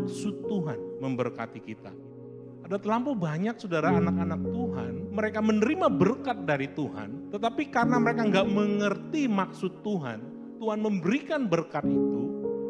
maksud Tuhan memberkati kita. Ada terlampau banyak saudara anak-anak Tuhan, mereka menerima berkat dari Tuhan, tetapi karena mereka nggak mengerti maksud Tuhan, Tuhan memberikan berkat itu,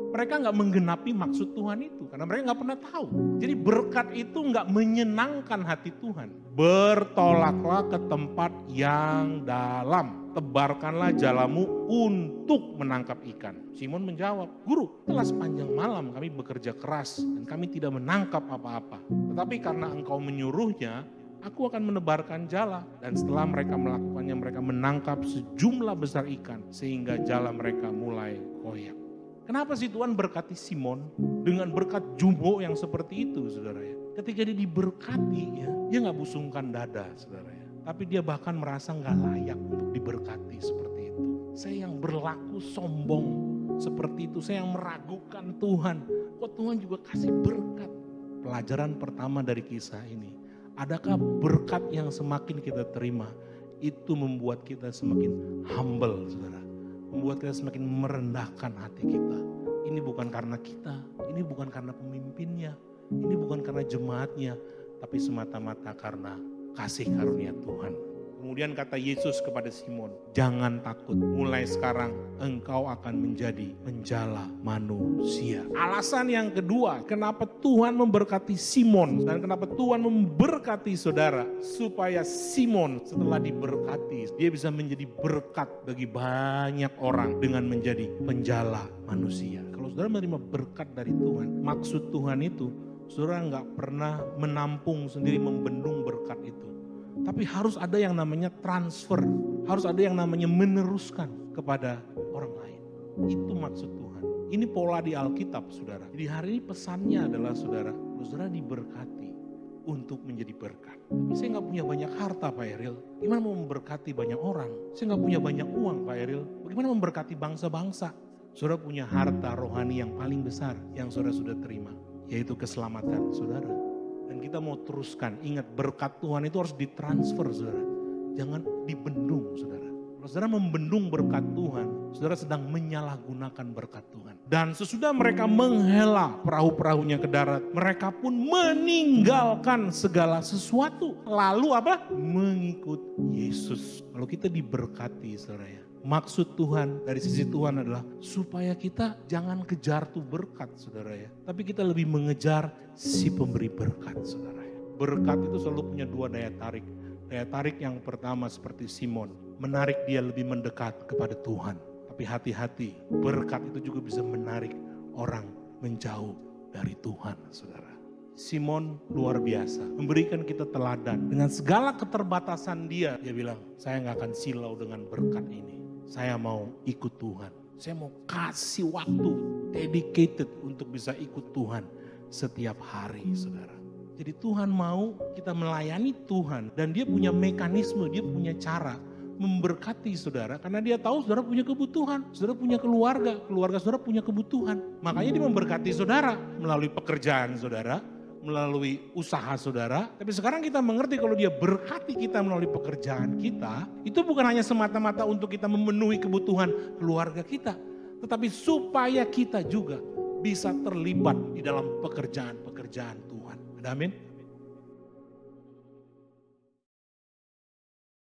mereka nggak menggenapi maksud Tuhan itu, karena mereka nggak pernah tahu. Jadi berkat itu nggak menyenangkan hati Tuhan. Bertolaklah ke tempat yang dalam, tebarkanlah jalamu untuk menangkap ikan. Simon menjawab, Guru, telah sepanjang malam kami bekerja keras dan kami tidak menangkap apa-apa. Tetapi karena engkau menyuruhnya, aku akan menebarkan jala. Dan setelah mereka melakukannya, mereka menangkap sejumlah besar ikan sehingga jala mereka mulai koyak. Kenapa sih Tuhan berkati Simon dengan berkat jumbo yang seperti itu, saudara ya? Ketika dia diberkati, ya, dia nggak busungkan dada, saudara ya. Tapi dia bahkan merasa nggak layak untuk diberkati seperti itu. Saya yang berlaku sombong seperti itu, saya yang meragukan Tuhan. Kok Tuhan juga kasih berkat? Pelajaran pertama dari kisah ini, adakah berkat yang semakin kita terima, itu membuat kita semakin humble, saudara. Membuat kita semakin merendahkan hati kita. Ini bukan karena kita, ini bukan karena pemimpinnya, ini bukan karena jemaatnya, tapi semata-mata karena kasih karunia Tuhan. Kemudian kata Yesus kepada Simon, jangan takut, mulai sekarang engkau akan menjadi penjala manusia. Alasan yang kedua, kenapa Tuhan memberkati Simon dan kenapa Tuhan memberkati saudara, supaya Simon setelah diberkati, dia bisa menjadi berkat bagi banyak orang dengan menjadi penjala manusia. Kalau saudara menerima berkat dari Tuhan, maksud Tuhan itu, saudara nggak pernah menampung sendiri, membendung berkat itu. Tapi harus ada yang namanya transfer, harus ada yang namanya meneruskan kepada orang lain. Itu maksud Tuhan. Ini pola di Alkitab, saudara. Jadi hari ini pesannya adalah saudara diberkati untuk menjadi berkat. Tapi saya nggak punya banyak harta Pak Eril. Gimana mau memberkati banyak orang? Saya nggak punya banyak uang Pak Eril. Bagaimana memberkati bangsa-bangsa? Saudara punya harta rohani yang paling besar yang saudara sudah terima, yaitu keselamatan saudara. Dan kita mau teruskan, ingat berkat Tuhan itu harus ditransfer saudara. Jangan dibendung saudara. Kalau saudara membendung berkat Tuhan, saudara sedang menyalahgunakan berkat Tuhan. Dan sesudah mereka menghela perahu-perahunya ke darat, mereka pun meninggalkan segala sesuatu. Lalu apa? Mengikut Yesus. Kalau kita diberkati saudara ya. Maksud Tuhan dari sisi Tuhan adalah supaya kita jangan kejar tuh berkat saudara ya. Tapi kita lebih mengejar si pemberi berkat saudara ya. Berkat itu selalu punya dua daya tarik. Daya tarik yang pertama seperti Simon, menarik dia lebih mendekat kepada Tuhan. Tapi hati-hati, berkat itu juga bisa menarik orang menjauh dari Tuhan saudara. Simon luar biasa, memberikan kita teladan. Dengan segala keterbatasan dia bilang, saya gak akan silau dengan berkat ini. Saya mau ikut Tuhan. Saya mau kasih waktu dedicated untuk bisa ikut Tuhan setiap hari, saudara. Jadi Tuhan mau kita melayani Tuhan dan dia punya mekanisme, dia punya cara memberkati saudara karena dia tahu saudara punya kebutuhan, saudara punya keluarga, keluarga saudara punya kebutuhan. Makanya dia memberkati saudara melalui pekerjaan saudara, melalui usaha saudara. Tapi sekarang kita mengerti kalau dia berkati kita melalui pekerjaan kita, itu bukan hanya semata-mata untuk kita memenuhi kebutuhan keluarga kita, tetapi supaya kita juga bisa terlibat di dalam pekerjaan-pekerjaan Tuhan. Amin.